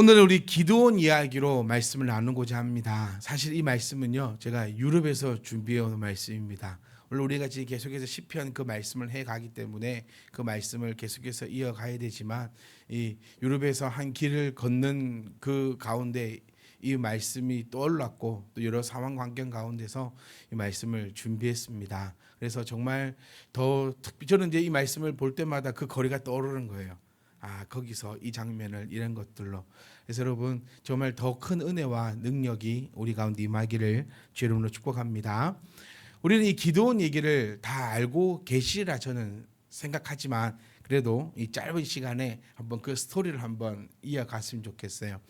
오늘 우리 기드온 이야기로 말씀을 나누고자 합니다. 사실 이 말씀은요, 제가 유럽에서 준비해 온 말씀입니다. 오늘 우리가 지금 계속해서 시편 그 말씀을 해 가기 때문에 그 말씀을 계속해서 이어가야 되지만, 이 유럽에서 한 길을 걷는 그 가운데 이 말씀이 떠올랐고, 또 여러 상황 환경 가운데서 이 말씀을 준비했습니다. 그래서 정말 더 특히 저는 이제 이 말씀을 볼 때마다 그 거리가 떠오르는 거예요. 거기서 이 장면을 이런 것들로. 그래서 여러분 정말 더 큰 은혜와 능력이 우리 가운데 임하기를 주의 이름으로 축복합니다. 우리는 이 기드온 얘기를 다 알고 계시리라 저는 생각하지만, 그래도 이 짧은 시간에 한번 그 스토리를 한번 이어갔으면 좋겠어요.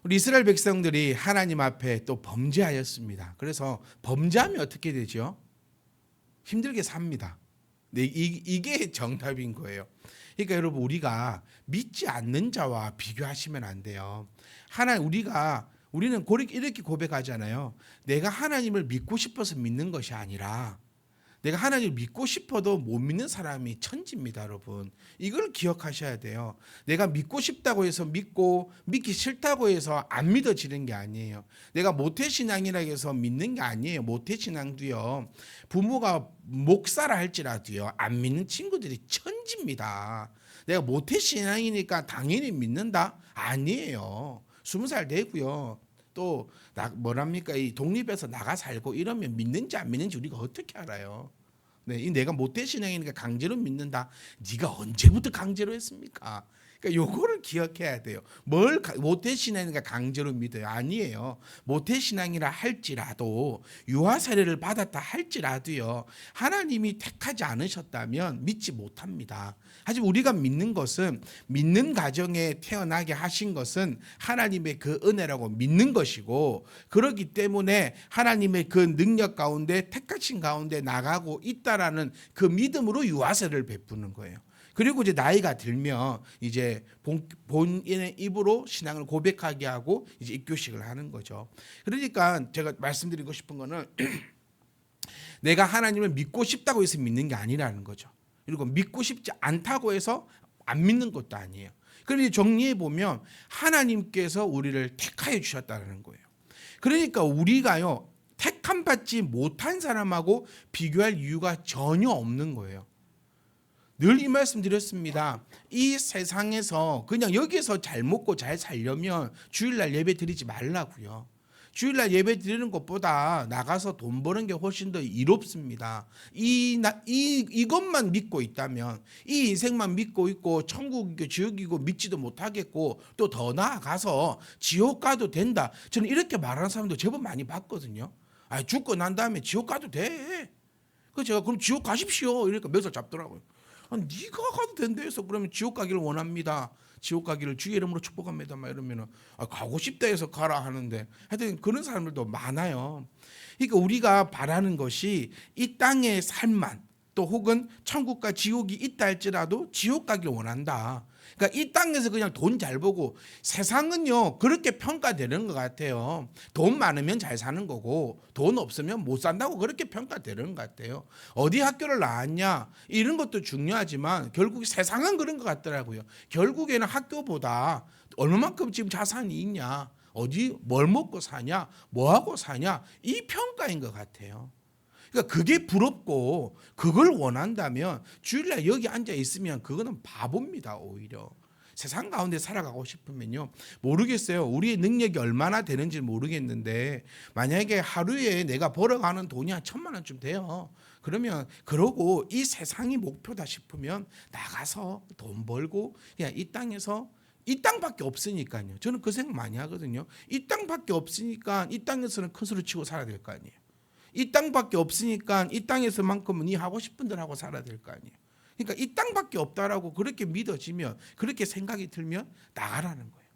우리 이스라엘 백성들이 하나님 앞에 또 범죄하였습니다. 그래서 범죄하면 어떻게 되죠? 힘들게 삽니다. 네, 이게 정답인 거예요. 그러니까 여러분, 우리가 믿지 않는 자와 비교하시면 안 돼요. 우리는 이렇게 고백하잖아요. 내가 하나님을 믿고 싶어서 믿는 것이 아니라, 내가 하나님을 믿고 싶어도 못 믿는 사람이 천지입니다, 여러분. 이걸 기억하셔야 돼요. 내가 믿고 싶다고 해서 믿고, 믿기 싫다고 해서 안 믿어지는 게 아니에요. 내가 모태신앙이라 해서 믿는 게 아니에요. 모태신앙도요, 부모가 목사라 할지라도요, 안 믿는 친구들이 천지입니다. 내가 모태신앙이니까 당연히 믿는다? 아니에요. 20살 되고요, 또 이 독립해서 나가 살고 이러면 믿는지 안 믿는지 우리가 어떻게 알아요? 네, 내가 모태신앙이니까 강제로 믿는다. 네가 언제부터 강제로 했습니까? 그러니까 요거를 기억해야 돼요. 모태신앙이니까 강제로 믿어요? 아니에요. 모태신앙이라 할지라도, 유아 세례를 받았다 할지라도요, 하나님이 택하지 않으셨다면 믿지 못합니다. 하지만 우리가 믿는 것은, 믿는 가정에 태어나게 하신 것은 하나님의 그 은혜라고 믿는 것이고, 그렇기 때문에 하나님의 그 능력 가운데, 택하신 가운데 나가고 있다라는 그 믿음으로 유아 세례를 베푸는 거예요. 그리고 이제 나이가 들면 이제 본인의 입으로 신앙을 고백하게 하고 이제 입교식을 하는 거죠. 그러니까 제가 말씀드리고 싶은 거는 내가 하나님을 믿고 싶다고 해서 믿는 게 아니라는 거죠. 그리고 믿고 싶지 않다고 해서 안 믿는 것도 아니에요. 그런데 정리해 보면 하나님께서 우리를 택하여 주셨다는 거예요. 그러니까 우리가요, 택함 받지 못한 사람하고 비교할 이유가 전혀 없는 거예요. 늘 이 말씀 드렸습니다. 이 세상에서 그냥 여기서 잘 먹고 잘 살려면 주일날 예배 드리지 말라고요. 주일날 예배 드리는 것보다 나가서 돈 버는 게 훨씬 더 이롭습니다. 이것만 믿고 있다면, 이 인생만 믿고 있고 천국이고 지옥이고 믿지도 못하겠고, 또 더 나아가서 지옥 가도 된다, 저는 이렇게 말하는 사람도 제법 많이 봤거든요. 죽고 난 다음에 지옥 가도 돼. 그래서 제가 그럼 지옥 가십시오 이러니까 멱살 잡더라고요. 네가 가도 된다 해서 그러면 지옥 가기를 원합니다. 지옥 가기를 주의 이름으로 축복합니다. 막 이러면은 가고 싶다 해서 가라 하는데, 하여튼 그런 사람들도 많아요. 그러니까 우리가 바라는 것이 이 땅의 삶만, 또 혹은 천국과 지옥이 있다 할지라도 지옥 가기를 원한다. 그러니까 이 땅에서 그냥 돈 잘 벌고, 세상은요 그렇게 평가되는 것 같아요. 돈 많으면 잘 사는 거고, 돈 없으면 못 산다고 그렇게 평가되는 것 같아요. 어디 학교를 나왔냐 이런 것도 중요하지만 결국 세상은 그런 것 같더라고요. 결국에는 학교보다 얼마만큼 지금 자산이 있냐, 어디 뭘 먹고 사냐, 뭐 하고 사냐, 이 평가인 것 같아요. 그러니까 그게 부럽고 그걸 원한다면 주일날 여기 앉아 있으면 그거는 바보입니다. 오히려 세상 가운데 살아가고 싶으면요, 모르겠어요. 우리의 능력이 얼마나 되는지 모르겠는데, 만약에 하루에 내가 벌어가는 돈이 한 1,000만 원쯤 돼요. 그러면 그러고 이 세상이 목표다 싶으면 나가서 돈 벌고, 그냥 이 땅에서, 이 땅밖에 없으니까요. 저는 그 생각 많이 하거든요. 이 땅밖에 없으니까 이 땅에서는 큰 소리 치고 살아야 될 거 아니에요. 이 땅밖에 없으니까 이 땅에서만큼은 네 하고 싶은 대로 하고 살아야 될 거 아니에요. 그러니까 이 땅밖에 없다라고 그렇게 믿어지면, 그렇게 생각이 들면 나가라는 거예요.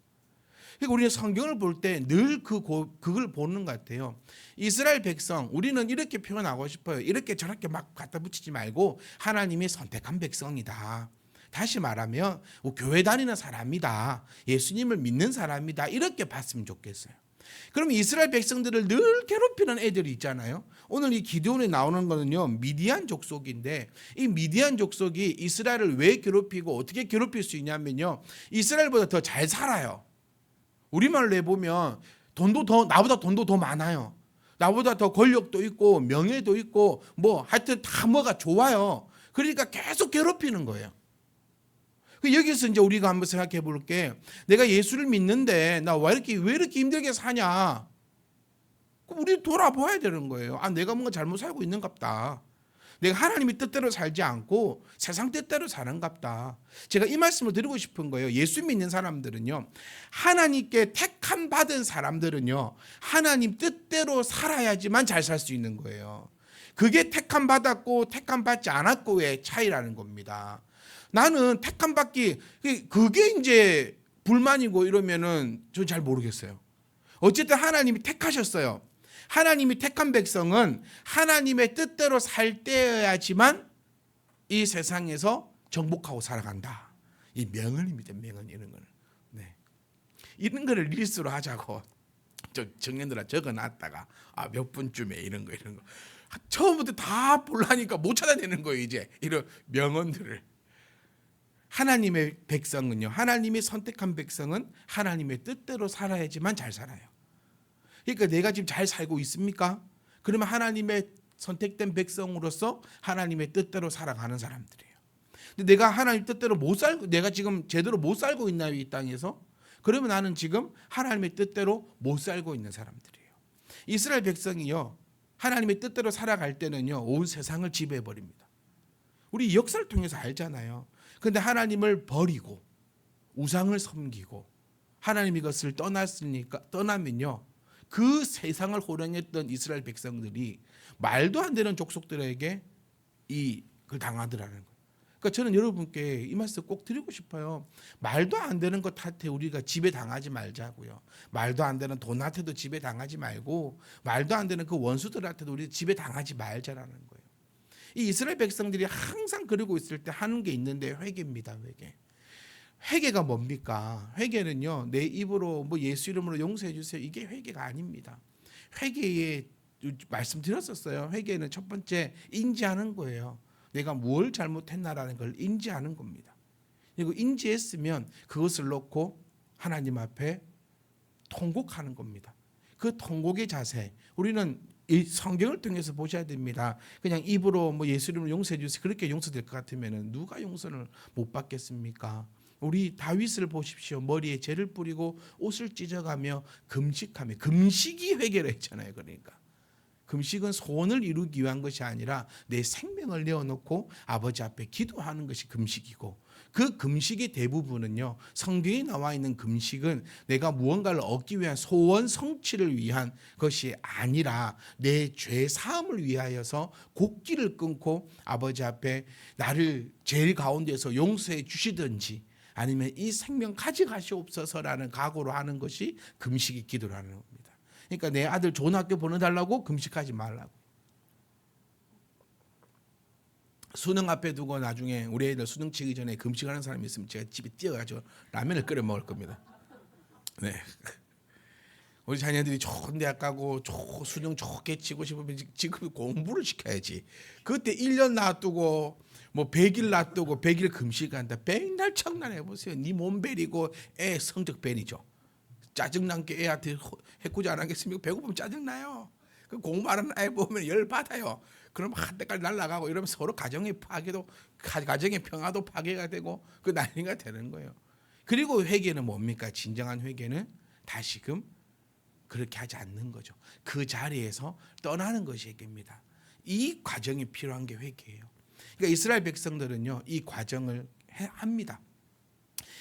그러니까 우리는 성경을 볼 때 늘 그걸 보는 것 같아요. 이스라엘 백성, 우리는 이렇게 표현하고 싶어요. 이렇게 저렇게 막 갖다 붙이지 말고 하나님이 선택한 백성이다. 다시 말하면 교회 다니는 사람이다. 예수님을 믿는 사람이다. 이렇게 봤으면 좋겠어요. 그럼 이스라엘 백성들을 늘 괴롭히는 애들이 있잖아요. 오늘 이 기드온에 나오는 거는요, 미디안 족속인데, 이 미디안 족속이 이스라엘을 왜 괴롭히고 어떻게 괴롭힐 수 있냐면요, 이스라엘보다 더 잘 살아요. 우리말로 해보면 나보다 돈도 더 많아요. 나보다 더 권력도 있고 명예도 있고 뭐 하여튼 다 뭐가 좋아요. 그러니까 계속 괴롭히는 거예요. 여기서 이제 우리가 한번 생각해 볼게. 내가 예수를 믿는데 나 왜 이렇게 힘들게 사냐? 그럼 우리 돌아봐야 되는 거예요. 내가 뭔가 잘못 살고 있는갑다. 내가 하나님의 뜻대로 살지 않고 세상 뜻대로 사는갑다. 제가 이 말씀을 드리고 싶은 거예요. 예수 믿는 사람들은요, 하나님께 택함 받은 사람들은요, 하나님 뜻대로 살아야지만 잘 살 수 있는 거예요. 그게 택함 받았고 택함 받지 않았고의 차이라는 겁니다. 나는 택함 받기, 그게 이제 불만이고 이러면은 전 잘 모르겠어요. 어쨌든 하나님이 택하셨어요. 하나님이 택한 백성은 하나님의 뜻대로 살 때여야지만 이 세상에서 정복하고 살아간다. 이 명언입니다. 명언 이런 거는. 네. 이런 거를 리스트로 하자고 정년들아 적어놨다가 몇 분쯤에 이런 거 처음부터 다 보려니까 못 찾아내는 거예요. 이제 이런 명언들을. 하나님의 백성은요, 하나님이 선택한 백성은 하나님의 뜻대로 살아야지만 잘 살아요. 그러니까 내가 지금 잘 살고 있습니까? 그러면 하나님의 선택된 백성으로서 하나님의 뜻대로 살아가는 사람들이에요. 근데 내가 하나님 뜻대로 못 살고, 내가 지금 제대로 못 살고 있나요, 이 땅에서? 그러면 나는 지금 하나님의 뜻대로 못 살고 있는 사람들이에요. 이스라엘 백성이요, 하나님의 뜻대로 살아갈 때는요, 온 세상을 지배해 버립니다. 우리 역사를 통해서 알잖아요. 근데 하나님을 버리고 우상을 섬기고 하나님 이것을 떠나면요, 그 세상을 호령했던 이스라엘 백성들이 말도 안 되는 족속들에게 그걸 당하더라는 거예요. 그러니까 저는 여러분께 이 말씀 꼭 드리고 싶어요. 말도 안 되는 것한테 우리가 지배당하지 말자고요. 말도 안 되는 돈한테도 지배당하지 말고 말도 안 되는 그 원수들한테도 우리 지배당하지 말자라는 거예요. 이 이스라엘 백성들이 항상 그러고 있을 때 하는 게 있는데 회개입니다. 회개. 회개가 뭡니까? 회개는요, 내 입으로 뭐 예수 이름으로 용서해 주세요, 이게 회개가 아닙니다. 회개에 말씀드렸었어요. 회개는 첫 번째 인지하는 거예요. 내가 뭘 잘못했나라는 걸 인지하는 겁니다. 그리고 인지했으면 그것을 놓고 하나님 앞에 통곡하는 겁니다. 그 통곡의 자세, 우리는 이 성경을 통해서 보셔야 됩니다. 그냥 입으로 뭐 예수 이름으로 용서해 주세요, 그렇게 용서될 것 같으면 누가 용서를 못 받겠습니까? 우리 다윗을 보십시오. 머리에 재를 뿌리고 옷을 찢어가며 금식하며, 금식이 회개를 했잖아요. 그러니까 금식은 소원을 이루기 위한 것이 아니라 내 생명을 내어놓고 아버지 앞에 기도하는 것이 금식이고, 그 금식의 대부분은요, 성경에 나와 있는 금식은 내가 무언가를 얻기 위한 소원 성취를 위한 것이 아니라 내 죄 사함을 위하여서 곡기를 끊고 아버지 앞에 나를 제일 가운데서 용서해 주시든지 아니면 이 생명 가져가시옵소서라는 각오로 하는 것이 금식의 기도라는 겁니다. 그러니까 내 아들 좋은 학교 보내달라고 금식하지 말라고. 수능 앞에 두고 나중에 우리 애들 수능 치기 전에 금식하는 사람이 있으면 제가 집에 뛰어가지고 라면을 끓여 먹을 겁니다. 네. 우리 자녀들이 좋은 대학 가고 수능 좋게 치고 싶으면 지금 공부를 시켜야지. 그때 1년 놔두고 뭐 100일 놔두고 100일 금식한다. 백날 청란해보세요. 네 몸 베리고 애 성적 베리죠. 짜증난게 애한테 해코지 안 하겠습니까? 배고프면 짜증나요. 그 공부하는 애 보면 열받아요. 그럼 한때까지 날아가고 이러면 서로 가정의 파괴도, 가정의 평화도 파괴가 되고 그 난리가 되는 거예요. 그리고 회개는 뭡니까? 진정한 회개는 다시금 그렇게 하지 않는 거죠. 그 자리에서 떠나는 것이 회개입니다. 이 과정이 필요한 게 회개예요. 그러니까 이스라엘 백성들은요, 이 과정을 합니다.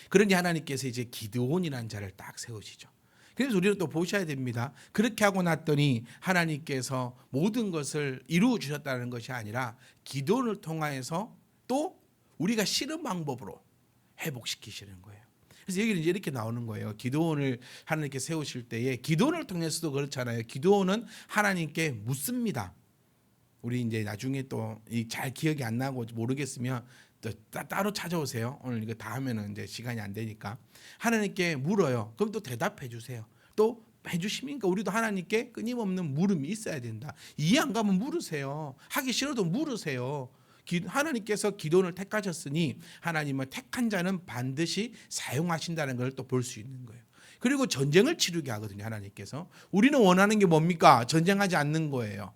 그러니 하나님께서 이제 기드온이라는 자를 딱 세우시죠. 그래서 우리는 또 보셔야 됩니다. 그렇게 하고 났더니 하나님께서 모든 것을 이루어 주셨다는 것이 아니라 기드온을 통하여서 또 우리가 싫은 방법으로 회복시키시는 거예요. 그래서 여기는 이제 이렇게 나오는 거예요. 기드온을 하나님께 세우실 때에 기드온을 통해서도 그렇잖아요. 기드온은 하나님께 묻습니다. 우리 이제 나중에 또 잘 기억이 안 나고 모르겠으면 또 따로 찾아오세요. 오늘 이거 다 하면은 이제 시간이 안 되니까 하나님께 물어요. 그럼 또 대답해 주세요. 또 해주시니까 우리도 하나님께 끊임없는 물음이 있어야 된다. 이해 안 가면 물으세요. 하기 싫어도 물으세요. 하나님께서 기도를 택하셨으니 하나님은 택한 자는 반드시 사용하신다는 걸 또 볼 수 있는 거예요. 그리고 전쟁을 치르게 하거든요. 하나님께서. 우리는 원하는 게 뭡니까? 전쟁하지 않는 거예요.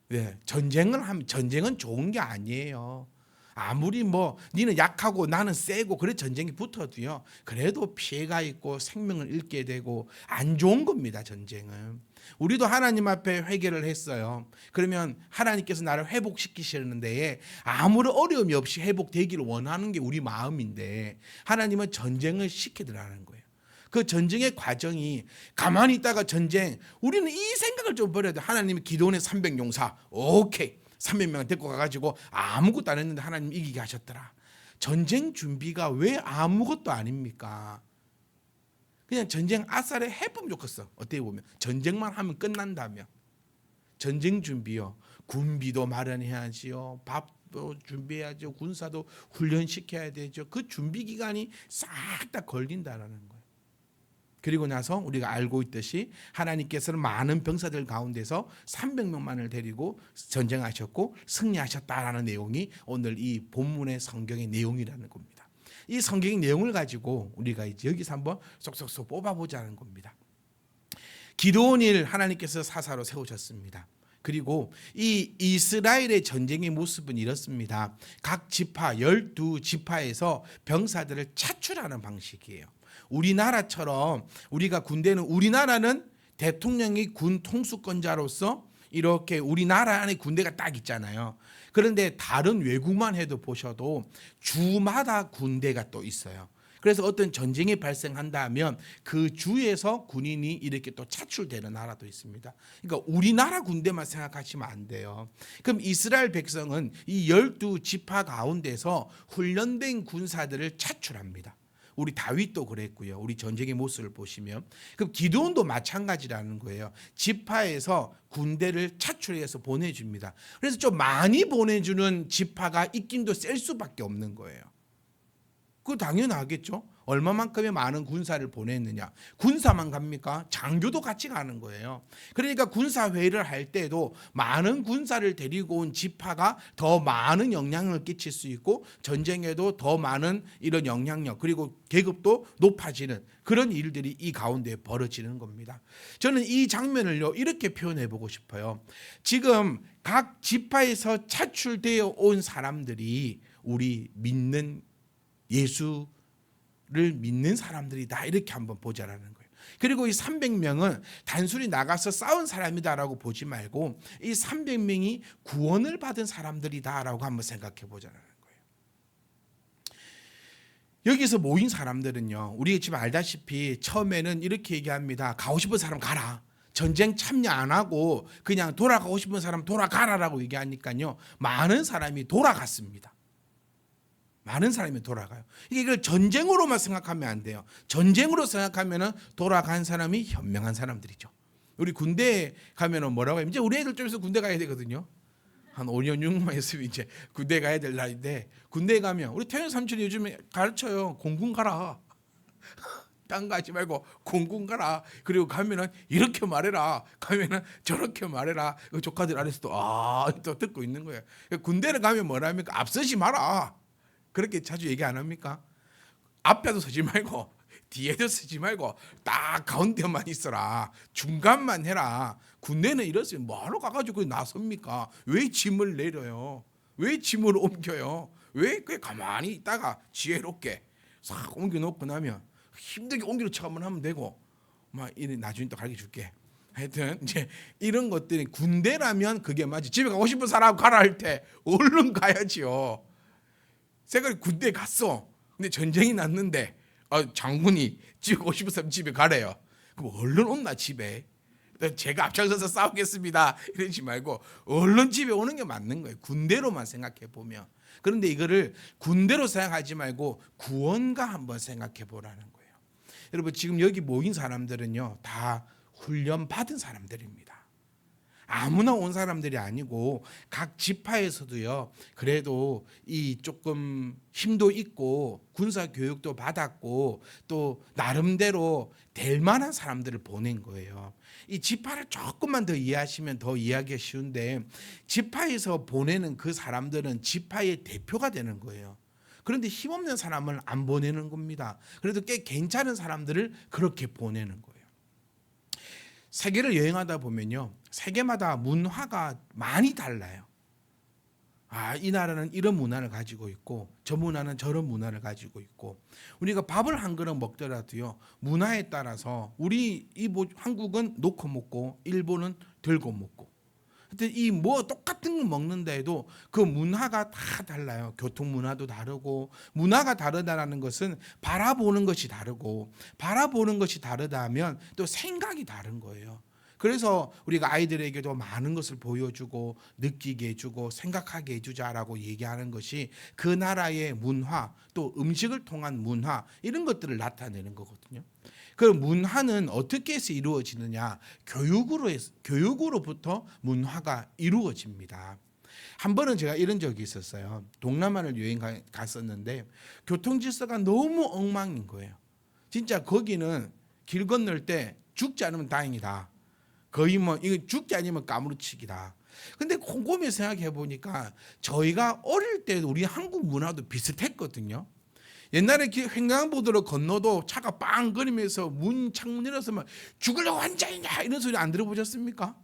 네, 전쟁은 좋은 게 아니에요. 아무리 뭐 니는 약하고 나는 세고 그래 전쟁이 붙어도요. 그래도 피해가 있고 생명을 잃게 되고 안 좋은 겁니다. 전쟁은. 우리도 하나님 앞에 회개를 했어요. 그러면 하나님께서 나를 회복시키시는데 아무런 어려움이 없이 회복되기를 원하는 게 우리 마음인데 하나님은 전쟁을 시키더라는 거예요. 그 전쟁의 과정이 가만히 있다가 전쟁, 우리는 이 생각을 좀 버려야 돼. 하나님이 기도원의 300용사 오케이 300명 데리고 가가지고 아무것도 안 했는데 하나님 이기게 하셨더라. 전쟁 준비가 왜 아무것도 아닙니까? 그냥 전쟁 아싸리 해보면 좋겠어. 어떻게 보면 전쟁만 하면 끝난다며. 전쟁 준비요. 군비도 마련해야지요. 밥도 준비해야죠. 군사도 훈련시켜야 되죠. 그 준비 기간이 싹 다 걸린다라는 거예요. 그리고 나서 우리가 알고 있듯이 하나님께서는 많은 병사들 가운데서 300명만을 데리고 전쟁하셨고 승리하셨다라는 내용이 오늘 이 본문의 성경의 내용이라는 겁니다. 이 성경의 내용을 가지고 우리가 이제 여기서 한번 쏙쏙쏙 뽑아보자는 겁니다. 기드온을 하나님께서 사사로 세우셨습니다. 그리고 이 이스라엘의 전쟁의 모습은 이렇습니다. 각 지파 12지파에서 병사들을 차출하는 방식이에요. 우리나라처럼 우리나라는 대통령이 군 통수권자로서 이렇게 우리나라 안에 군대가 딱 있잖아요. 그런데 다른 외국만 해도 보셔도 주마다 군대가 또 있어요. 그래서 어떤 전쟁이 발생한다면 그 주에서 군인이 이렇게 또 차출되는 나라도 있습니다. 그러니까 우리나라 군대만 생각하시면 안 돼요. 그럼 이스라엘 백성은 이 12지파 가운데서 훈련된 군사들을 차출합니다. 우리 다윗도 그랬고요. 우리 전쟁의 모습을 보시면 그럼 기드온도 마찬가지라는 거예요. 지파에서 군대를 차출해서 보내줍니다. 그래서 좀 많이 보내주는 지파가 있긴도 셀 수밖에 없는 거예요. 그거 당연하겠죠. 얼마만큼의 많은 군사를 보냈느냐. 군사만 갑니까? 장교도 같이 가는 거예요. 그러니까 군사회의를 할 때도 많은 군사를 데리고 온 지파가 더 많은 영향을 끼칠 수 있고 전쟁에도 더 많은 이런 영향력 그리고 계급도 높아지는 그런 일들이 이 가운데 벌어지는 겁니다. 저는 이 장면을요 이렇게 표현해 보고 싶어요. 지금 각 지파에서 차출되어 온 사람들이 우리 믿는 예수를 믿는 사람들이다 이렇게 한번 보자라는 거예요. 그리고 이 300명은 단순히 나가서 싸운 사람이다라고 보지 말고 이 300명이 구원을 받은 사람들이다라고 한번 생각해 보자라는 거예요. 여기서 모인 사람들은요 우리가 지금 알다시피 처음에는 이렇게 얘기합니다. 가고 싶은 사람 가라. 전쟁 참여 안 하고 그냥 돌아가고 싶은 사람 돌아가라라고 얘기하니까요 많은 사람이 돌아갔습니다. 많은 사람이 돌아가요. 이걸 전쟁으로만 생각하면 안 돼요. 전쟁으로 생각하면 돌아간 사람이 현명한 사람들이죠. 우리 군대에 가면 뭐라고 해요? 이제 우리 애들 좀 있으면 군대 가야 되거든요. 한 5년 6년 있으면 이제 군대 가야 될 나이인데 군대에 가면 우리 태현 삼촌이 요즘에 가르쳐요. 공군 가라. 딴 거 하지 말고 공군 가라. 그리고 가면은 이렇게 말해라. 가면은 저렇게 말해라. 조카들 안에서도 또 듣고 있는 거예요. 군대를 가면 뭐랍니까? 앞서지 마라. 그렇게 자주 얘기 안 합니까? 앞에도 서지 말고 뒤에도 서지 말고 딱 가운데만 있어라. 중간만 해라. 군대는 이렇으면 뭐하러 가가지고 나섭니까? 왜 짐을 내려요? 왜 짐을 옮겨요? 왜 가만히 있다가 지혜롭게 싹 옮겨놓고 나면 힘들게 옮기는 척 한번 하면 되고 막 나중에 또 가르쳐줄게. 하여튼 이제 이런 것들이 군대라면 그게 맞지. 집에 가고 싶은 사람 가라 할 때 얼른 가야지요. 제가 군대에 갔어. 근데 전쟁이 났는데 장군이 집에 오고 싶은 사람 집에 가래요. 그럼 얼른 온나 집에. 제가 앞장서서 싸우겠습니다. 이러지 말고 얼른 집에 오는 게 맞는 거예요. 군대로만 생각해 보면. 그런데 이거를 군대로 생각하지 말고 구원과 한번 생각해 보라는 거예요. 여러분 지금 여기 모인 사람들은요 다 훈련 받은 사람들입니다. 아무나 온 사람들이 아니고 각 지파에서도요 그래도 이 조금 힘도 있고 군사 교육도 받았고 또 나름대로 될 만한 사람들을 보낸 거예요. 이 지파를 조금만 더 이해하시면 더 이해하기가 쉬운데 지파에서 보내는 그 사람들은 지파의 대표가 되는 거예요. 그런데 힘없는 사람을 안 보내는 겁니다. 그래도 꽤 괜찮은 사람들을 그렇게 보내는 거예요. 세계를 여행하다 보면요, 세계마다 문화가 많이 달라요. 이 나라는 이런 문화를 가지고 있고 저 문화는 저런 문화를 가지고 있고, 우리가 밥을 한 그릇 먹더라도요, 문화에 따라서 우리 한국은 놓고 먹고 일본은 들고 먹고, 하여튼 이 뭐 똑같은 거 먹는다 해도 그 문화가 다 달라요. 교통 문화도 다르고, 문화가 다르다라는 것은 바라보는 것이 다르고, 바라보는 것이 다르다면 또 생각이 다른 거예요. 그래서 우리가 아이들에게도 많은 것을 보여주고 느끼게 해주고 생각하게 해주자라고 얘기하는 것이 그 나라의 문화, 또 음식을 통한 문화, 이런 것들을 나타내는 거거든요. 그 문화는 어떻게 해서 이루어지느냐? 교육으로부터 문화가 이루어집니다. 한 번은 제가 이런 적이 있었어요. 동남아를 여행 갔었는데 교통 질서가 너무 엉망인 거예요. 진짜 거기는 길 건널 때 죽지 않으면 다행이다. 거의 뭐 이거 죽지 아니면 까무러치기다. 근데 곰곰이 생각해 보니까 저희가 어릴 때 우리 한국 문화도 비슷했거든요. 옛날에 횡단보도로 건너도 차가 빵거리면서 문 창문 열어서 막 죽으려고 앉아있냐 이런 소리 안 들어보셨습니까?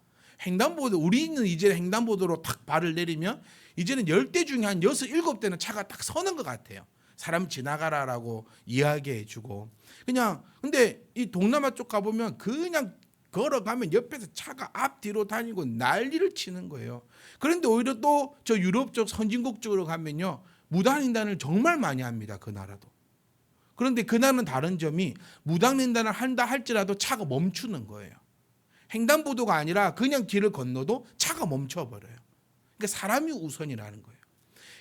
횡단보도, 우리는 이제 횡단보도로 탁 발을 내리면 이제는 10대 중에 한 6, 7대는 차가 딱 서는 것 같아요. 사람 지나가라라고 이야기해주고. 그냥 근데 이 동남아 쪽 가보면 그냥 걸어가면 옆에서 차가 앞뒤로 다니고 난리를 치는 거예요. 그런데 오히려 또 저 유럽 쪽 선진국 쪽으로 가면요, 무단횡단을 정말 많이 합니다. 그 나라도. 그런데 그 나라는 다른 점이 무단횡단을 한다 할지라도 차가 멈추는 거예요. 횡단보도가 아니라 그냥 길을 건너도 차가 멈춰버려요. 그러니까 사람이 우선이라는 거예요.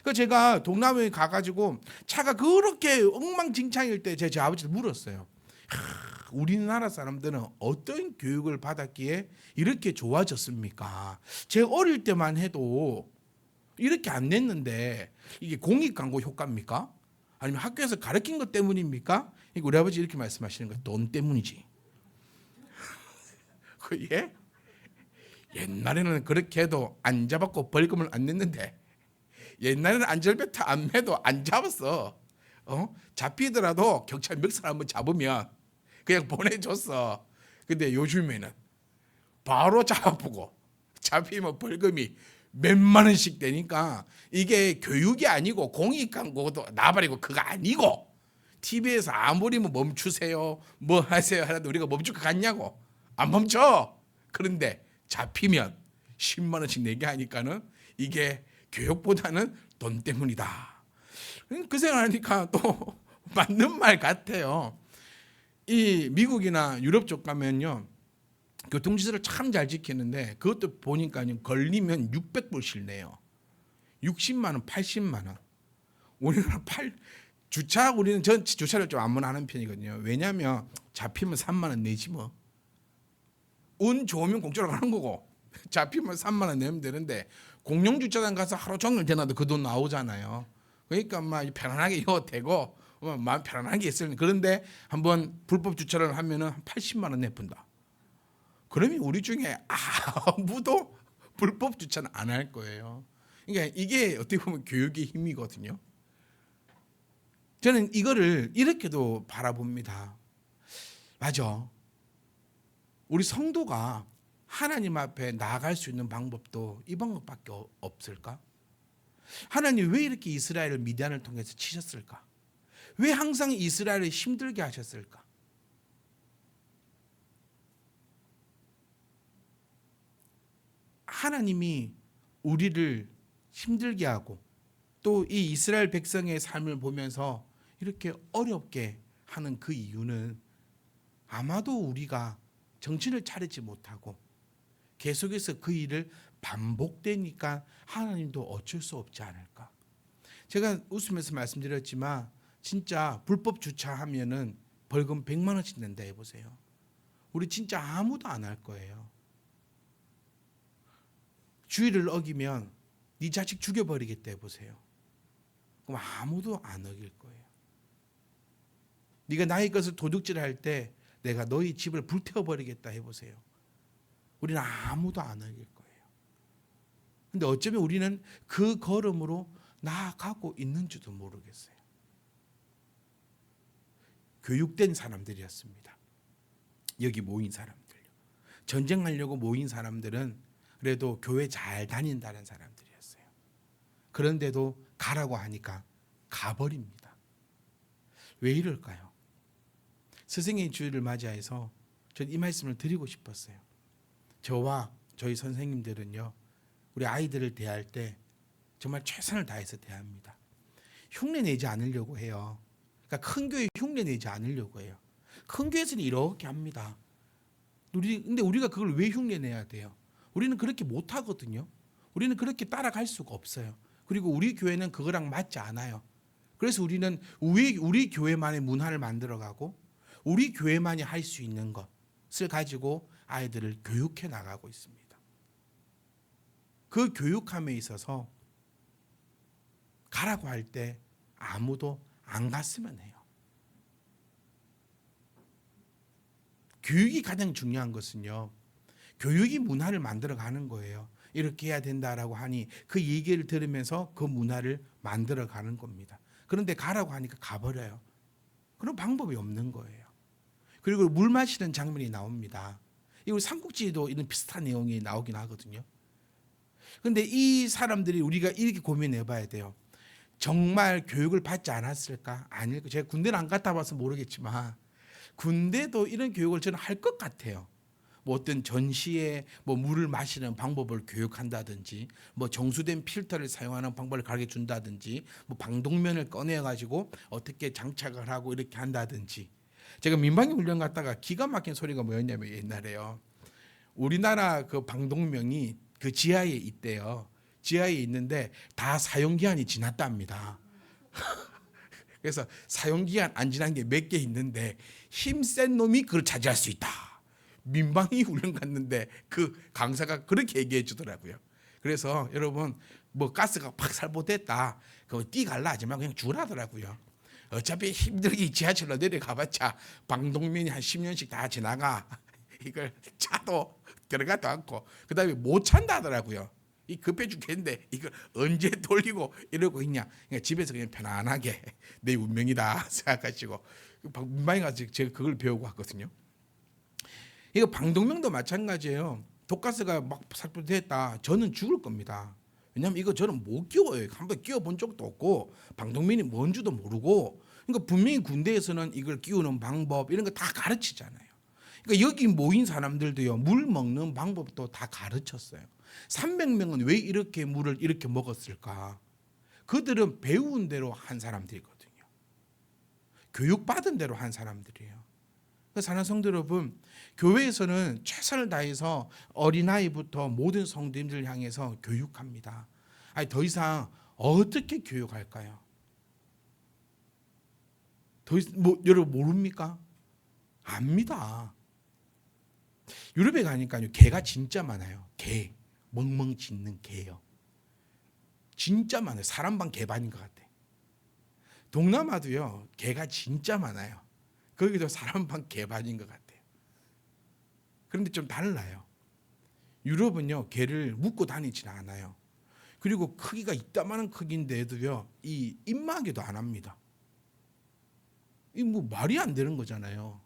그러니까 제가 동남아에 가가지고 차가 그렇게 엉망진창일 때 제 아버지를 물었어요. 우리나라 사람들은 어떤 교육을 받았기에 이렇게 좋아졌습니까? 제 어릴 때만 해도 이렇게 안 냈는데 이게 공익광고 효과입니까? 아니면 학교에서 가르친 것 때문입니까? 우리 아버지 이렇게 말씀하시는 거예요. 돈 때문이지. 예? 옛날에는 그렇게 해도 안 잡았고 벌금을 안 냈는데, 옛날에는 안전벨트 안 매도 안 잡았어. 잡히더라도 경찰 멱살 한번 잡으면 그냥 보내줬어. 근데 요즘에는 바로 잡아보고 잡히면 벌금이 몇만 원씩 되니까 이게 교육이 아니고 공익광고도 나발이고 그거 아니고, TV에서 아무리 뭐 멈추세요 뭐 하세요 하는데 우리가 멈출 것 같냐고. 안 멈춰. 그런데 잡히면 10만 원씩 내게 하니까는 이게 교육보다는 돈 때문이다. 그 생각하니까 또 맞는 말 같아요. 이 미국이나 유럽 쪽 가면요, 교통질서를 참 잘 지키는데 그것도 보니까 걸리면 600불씩 내요. 60만 원, 80만 원. 우리나라 우리는 전 주차를 좀 안 하는 편이거든요. 왜냐하면 잡히면 3만 원 내지 뭐. 운 좋으면 공짜로 가는 거고, 잡히면 3만 원 내면 되는데 공영 주차장 가서 하루 종일 대놔도 그 돈 나오잖아요. 그러니까 막 편안하게 이거 대고 마음 편안하게 있으니. 그런데 한번 불법 주차를 하면은 한 80만 원 내푼다. 그러면 우리 중에 아무도 불법 주차는 안 할 거예요. 그러니까 이게 어떻게 보면 교육의 힘이거든요. 저는 이거를 이렇게도 바라봅니다. 맞아. 우리 성도가 하나님 앞에 나아갈 수 있는 방법도 이 방법밖에 없을까? 하나님 왜 이렇게 이스라엘을 미디안을 통해서 치셨을까? 왜 항상 이스라엘을 힘들게 하셨을까? 하나님이 우리를 힘들게 하고 또 이 이스라엘 백성의 삶을 보면서 이렇게 어렵게 하는 그 이유는 아마도 우리가 정신을 차리지 못하고 계속해서 그 일을 반복되니까 하나님도 어쩔 수 없지 않을까. 제가 웃으면서 말씀드렸지만 진짜 불법 주차하면은 벌금 100만 원씩 낸다 해보세요. 우리 진짜 아무도 안 할 거예요. 주의를 어기면 네 자식 죽여버리겠다 해보세요. 그럼 아무도 안 어길 거예요. 네가 나의 것을 도둑질할 때 내가 너희 집을 불태워버리겠다 해보세요. 우리는 아무도 안 어길 거예요. 근데 어쩌면 우리는 그 걸음으로 나아가고 있는지도 모르겠어요. 교육된 사람들이었습니다. 여기 모인 사람들. 전쟁하려고 모인 사람들은 그래도 교회 잘 다닌다는 사람들이었어요. 그런데도 가라고 하니까 가버립니다. 왜 이럴까요? 스승의 주일을 맞이해서 저는 이 말씀을 드리고 싶었어요. 저와 저희 선생님들은요, 우리 아이들을 대할 때 정말 최선을 다해서 대합니다. 흉내내지 않으려고 해요. 그러니까 큰 교회 흉내내지 않으려고 해요. 큰 교회에서는 이렇게 합니다. 근데 우리가 그걸 왜 흉내내야 돼요? 우리는 그렇게 못하거든요. 우리는 그렇게 따라갈 수가 없어요. 그리고 우리 교회는 그거랑 맞지 않아요. 그래서 우리는 우리 교회만의 문화를 만들어가고 우리 교회만이 할 수 있는 것을 가지고 아이들을 교육해 나가고 있습니다. 그 교육함에 있어서 가라고 할 때 아무도 안 갔으면 해요. 교육이 가장 중요한 것은요, 교육이 문화를 만들어가는 거예요. 이렇게 해야 된다라고 하니 그 얘기를 들으면서 그 문화를 만들어가는 겁니다. 그런데 가라고 하니까 가버려요. 그런 방법이 없는 거예요. 그리고 물 마시는 장면이 나옵니다. 이거 삼국지에도 이런 비슷한 내용이 나오긴 하거든요. 그런데 이 사람들이 우리가 이렇게 고민해 봐야 돼요. 정말 교육을 받지 않았을까? 아닐, 제가 군대를 안 갔다 와서 모르겠지만 군대도 이런 교육을 저는 할 것 같아요. 뭐 어떤 전시에 뭐 물을 마시는 방법을 교육한다든지, 뭐 정수된 필터를 사용하는 방법을 가르쳐 준다든지, 뭐 방독면을 꺼내 가지고 어떻게 장착을 하고 이렇게 한다든지. 제가 민방위 훈련 갔다가 기가 막힌 소리가 뭐였냐면, 옛날에요, 우리나라 그 방독면이 그 지하에 있대요. 지하에 있는데 다 사용 기한이 지났답니다. 그래서 사용 기한 안 지난 게 몇 개 있는데 힘센 놈이 그걸 차지할 수 있다. 민방위 훈련 갔는데 그 강사가 그렇게 얘기해 주더라고요. 그래서 여러분, 뭐 가스가 팍 살포됐다, 그거 뛰 갈라 하지 말고 그냥 주라더라고요. 어차피 힘들게 지하철로 내려가봤자 방독면이 한 10년씩 다 지나가. 이걸 차도 들어가도 않고 그다음에 못 찬다 하더라고요. 이 급해 죽겠는데 이걸 언제 돌리고 이러고 있냐. 그러니까 집에서 그냥 편안하게 내 운명이다 생각하시고 민방위 가서 제가 그걸 배우고 왔거든요. 이거 방독면도 마찬가지예요. 독가스가 막 살포됐다, 저는 죽을 겁니다. 왜냐하면 이거 저는 못 끼워요. 한번 끼워본 적도 없고 방독면이 뭔지도 모르고. 그러니까 분명히 군대에서는 이걸 끼우는 방법 이런 거 다 가르치잖아요. 그러니까 여기 모인 사람들도요, 물 먹는 방법도 다 가르쳤어요. 300명은 왜 이렇게 물을 이렇게 먹었을까? 그들은 배운 대로 한 사람들이거든요. 교육받은 대로 한 사람들이에요. 사랑하는 성도 여러분, 교회에서는 최선을 다해서 어린아이부터 모든 성도님들 향해서 교육합니다. 아니, 더 이상 어떻게 교육할까요? 여러분 모릅니까? 압니다. 유럽에 가니까요, 개가 진짜 많아요. 개, 멍멍 짖는 개요. 진짜 많아요. 사람 반 개 반인 것 같아. 동남아도요, 개가 진짜 많아요. 거기도 사람 반 개 반인 것 같아요. 그런데 좀 달라요. 유럽은요, 개를 묶고 다니지는 않아요. 그리고 크기가 이따만한 크기인데도요, 이 입마개도 안 합니다. 이 뭐 말이 안 되는 거잖아요.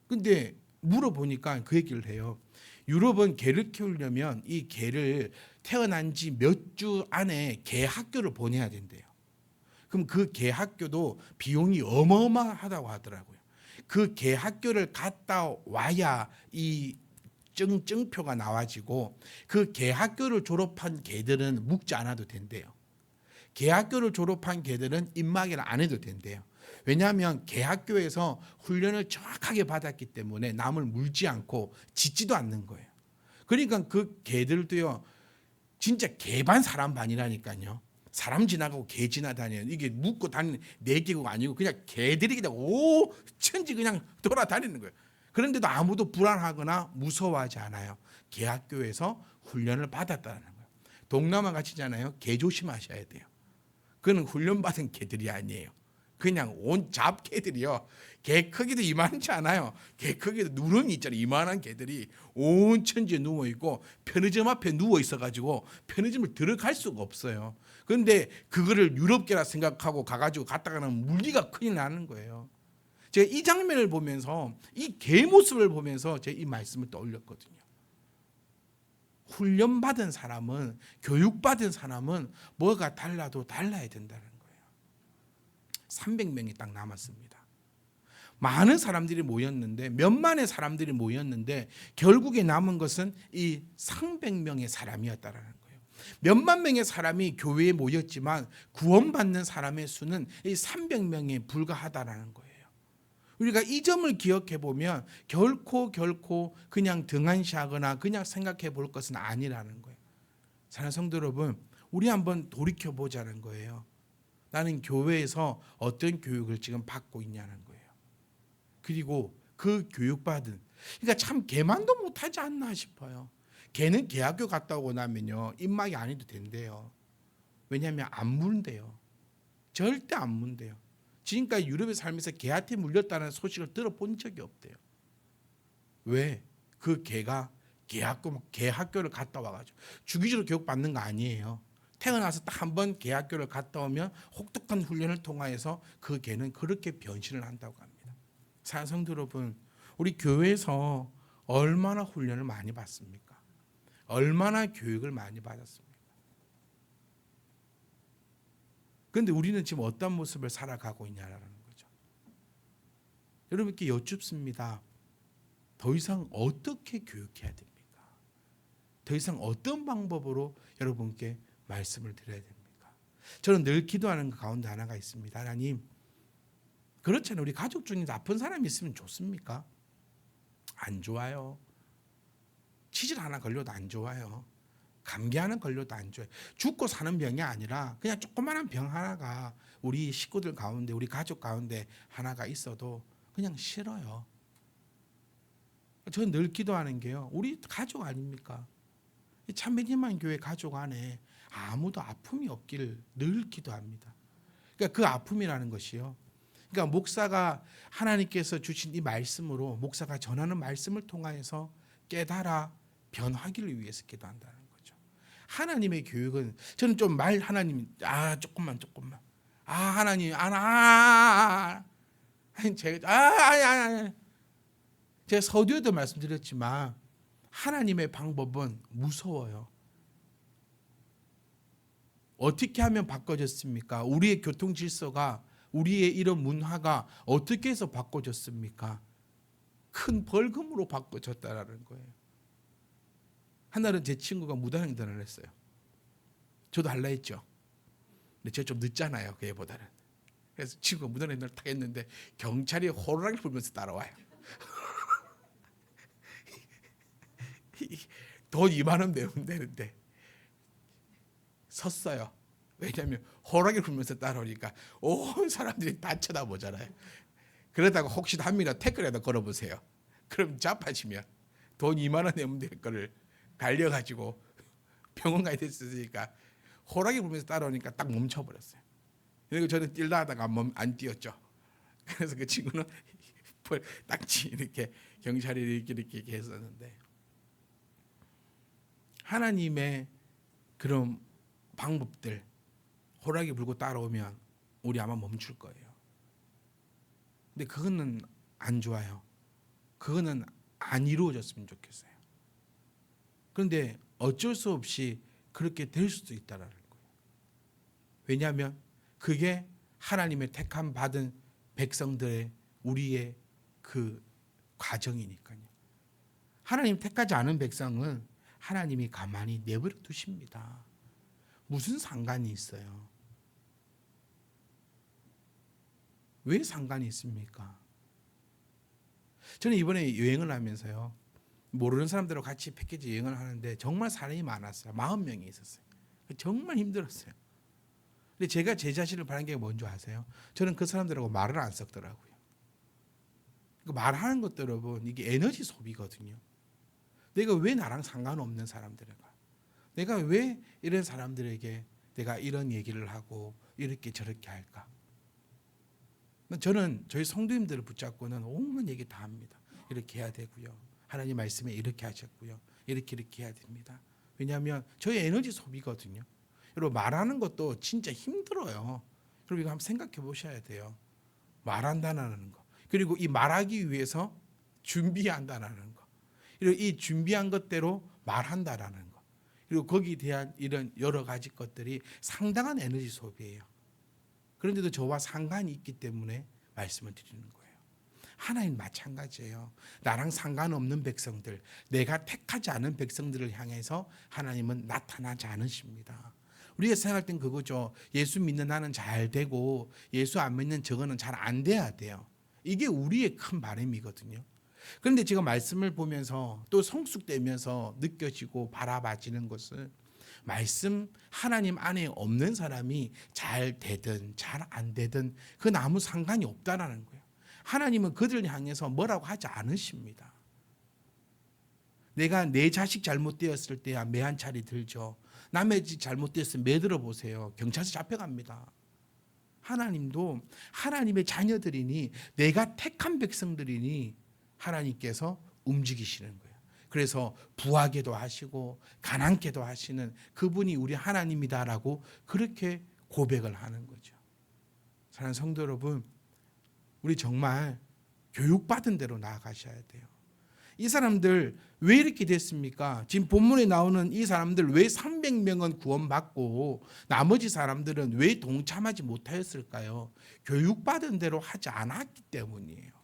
근데 물어보니까 그 얘기를 해요. 유럽은 개를 키우려면 이 개를 태어난 지 몇 주 안에 개 학교를 보내야 된대요. 그럼 그 개 학교도 비용이 어마어마하다고 하더라고요. 그 개 학교를 갔다 와야 이 증표가 나와지고, 그 개 학교를 졸업한 개들은 묵지 않아도 된대요. 개 학교를 졸업한 개들은 입마개를 안 해도 된대요. 왜냐하면 개 학교에서 훈련을 정확하게 받았기 때문에 남을 물지 않고 짖지도 않는 거예요. 그러니까 그 개들도요, 진짜 개반 사람 반이라니까요. 사람 지나가고 개 지나다녀요. 이게 묶고 다니는 네 개가 아니고 그냥 개들이 그냥 오천지 그냥 돌아다니는 거예요. 그런데도 아무도 불안하거나 무서워하지 않아요. 개 학교에서 훈련을 받았다는 거예요. 동남아 가시잖아요. 개 조심하셔야 돼요. 그는 훈련받은 개들이 아니에요. 그냥 온 잡개들이요. 개 크기도 이만치 않아요. 개 크기도 누렁이 있잖아요. 이만한 개들이 온 천지에 누워 있고 편의점 앞에 누워 있어가지고 편의점을 들어갈 수가 없어요. 그런데 그거를 유럽개라 생각하고 가가지고 갔다가는 물리가 큰일 나는 거예요. 제가 이 장면을 보면서 이 개 모습을 보면서 제가 이 말씀을 떠올렸거든요. 훈련받은 사람은, 교육받은 사람은 뭐가 달라도 달라야 된다는 거예요. 300명이 딱 남았습니다. 많은 사람들이 모였는데, 몇만의 사람들이 모였는데 결국에 남은 것은 이 300명의 사람이었다라는 거예요. 몇만 명의 사람이 교회에 모였지만 구원받는 사람의 수는 이 300명에 불과하다라는 거예요. 우리가 이 점을 기억해 보면 결코 그냥 등한시하거나 그냥 생각해 볼 것은 아니라는 거예요. 사랑하는 성도 여러분, 우리 한번 돌이켜 보자는 거예요. 나는 교회에서 어떤 교육을 지금 받고 있냐는 거예요. 그리고 그 교육받은, 그러니까 참 개만도 못하지 않나 싶어요. 개는 개학교 갔다 오고 나면요 입막이 안 해도 된대요. 왜냐하면 안 문대요. 절대 안 문대요. 지금까지 유럽에 살면서 개한테 물렸다는 소식을 들어본 적이 없대요. 왜? 그 개가 개학교를 갔다 와가지고 주기적으로 교육받는 거 아니에요. 태어나서 딱 한 번 개학교를 갔다 오면 혹독한 훈련을 통하여서 그 개는 그렇게 변신을 한다고 합니다. 사랑하는 성도 여러분, 우리 교회에서 얼마나 훈련을 많이 받습니까? 얼마나 교육을 많이 받았습니까? 그런데 우리는 지금 어떤 모습을 살아가고 있냐라는 거죠. 여러분께 여쭙습니다. 더 이상 어떻게 교육해야 됩니까? 더 이상 어떤 방법으로 여러분께 말씀을 드려야 됩니까? 저는 늘 기도하는 가운데 하나가 있습니다. 하나님, 그렇잖아요. 우리 가족 중에 아픈 사람이 있으면 좋습니까? 안 좋아요. 치질 하나 걸려도 안 좋아요. 감기 하나 걸려도 안 좋아요. 죽고 사는 병이 아니라 그냥 조그마한 병 하나가 우리 식구들 가운데, 우리 가족 가운데 하나가 있어도 그냥 싫어요. 저는 늘 기도하는 게요, 우리 가족 아닙니까? 참배님만 교회 가족 안에 아무도 아픔이 없기를 늘 기도합니다. 그러니까 그 아픔이라는 것이요, 그러니까 목사가 하나님께서 주신 이 말씀으로, 목사가 전하는 말씀을 통하여서 깨달아 변화기를 위해서 기도한다는 거죠. 하나님의 교육은, 저는 좀 하나님, 조금만 하나님 제가 서두에도 말씀드렸지만 하나님의 방법은 무서워요. 어떻게 하면 바꿔졌습니까? 우리의 교통 질서가, 우리의 이런 문화가 어떻게 해서 바꿔졌습니까? 큰 벌금으로 바꿔졌다라는 거예요. 하나는 제 친구가 무단횡단을 했어요. 저도 할라 했죠. 근데 제가 좀 늦잖아요, 그 애보다는. 그래서 친구가 무단횡단을 딱 했는데 경찰이 호루라기 불면서 따라와요. 돈 2만 원 내면 되는데 섰어요. 왜냐하면 호루라기 불면서 따라오니까 온 사람들이 다 쳐다보잖아요. 그러다가 혹시 한 명이라도 태클에다 걸어보세요. 그럼 잡아지면 돈 2만 원 내면 될 거를 갈려가지고 병원 가야 됐으니까 호루라기 불면서 따라오니까 딱 멈춰버렸어요. 그리고 저는 뛸다 하다가 안 뛰었죠. 그래서 그 친구는 딱지 이렇게 경찰이 이렇게 했었는데, 하나님의 그런 방법들, 호루라기 불고 따라오면 우리 아마 멈출 거예요. 근데 그거는 안 좋아요. 그거는 안 이루어졌으면 좋겠어요. 그런데 어쩔 수 없이 그렇게 될 수도 있다라는 거예요. 왜냐하면 그게 하나님의 택함 받은 백성들의, 우리의 그 과정이니까요. 하나님 택하지 않은 백성은 하나님이 가만히 내버려 두십니다. 무슨 상관이 있어요? 왜 상관이 있습니까? 저는 이번에 여행을 하면서요, 모르는 사람들하고 같이 패키지 여행을 하는데 정말 사람이 많았어요. 40명이 있었어요. 정말 힘들었어요. 근데 제가 제 자신을 바란 게 뭔지 아세요? 저는 그 사람들하고 말을 안 섞더라고요. 말하는 것도 여러분, 이게 에너지 소비거든요. 내가 왜 나랑 상관없는 사람들과, 내가 왜 이런 사람들에게 내가 이런 얘기를 하고 이렇게 저렇게 할까? 저는 저희 성도님들을 붙잡고는 온갖 얘기 다 합니다. 이렇게 해야 되고요, 하나님 말씀에 이렇게 하셨고요, 이렇게 해야 됩니다. 왜냐하면 저희 에너지 소비거든요. 여러분, 말하는 것도 진짜 힘들어요. 여러분, 이거 한번 생각해 보셔야 돼요. 말한다는 거, 그리고 이 말하기 위해서 준비한다라는 거. 그리고 이 준비한 것대로 말한다라는 거. 그리고 거기에 대한 이런 여러 가지 것들이 상당한 에너지 소비예요. 그런데도 저와 상관이 있기 때문에 말씀을 드리는 거예요. 하나님 마찬가지예요. 나랑 상관없는 백성들, 내가 택하지 않은 백성들을 향해서 하나님은 나타나지 않으십니다. 우리가 생각할 땐 그거죠. 예수 믿는 나는 잘 되고 예수 안 믿는 저거는 잘 안 돼야 돼요. 이게 우리의 큰 바람이거든요. 그런데 제가 말씀을 보면서 또 성숙되면서 느껴지고 바라봐지는 것은 말씀 하나님 안에 없는 사람이 잘 되든 잘 안 되든 그건 아무 상관이 없다라는 거예요. 하나님은 그들을 향해서 뭐라고 하지 않으십니다. 내가 내 자식 잘못되었을 때야 매 한 차례 들죠. 남의 집 잘못되었으면 매 들어보세요. 경찰서 잡혀갑니다. 하나님도 하나님의 자녀들이니 내가 택한 백성들이니 하나님께서 움직이시는 거예요. 그래서 부하게도 하시고 가난케도 하시는 그분이 우리 하나님이다라고 그렇게 고백을 하는 거죠. 사랑하는 성도 여러분, 우리 정말 교육받은 대로 나아가셔야 돼요. 이 사람들 왜 이렇게 됐습니까? 지금 본문에 나오는 이 사람들 왜 300명은 구원받고 나머지 사람들은 왜 동참하지 못하였을까요? 교육받은 대로 하지 않았기 때문이에요.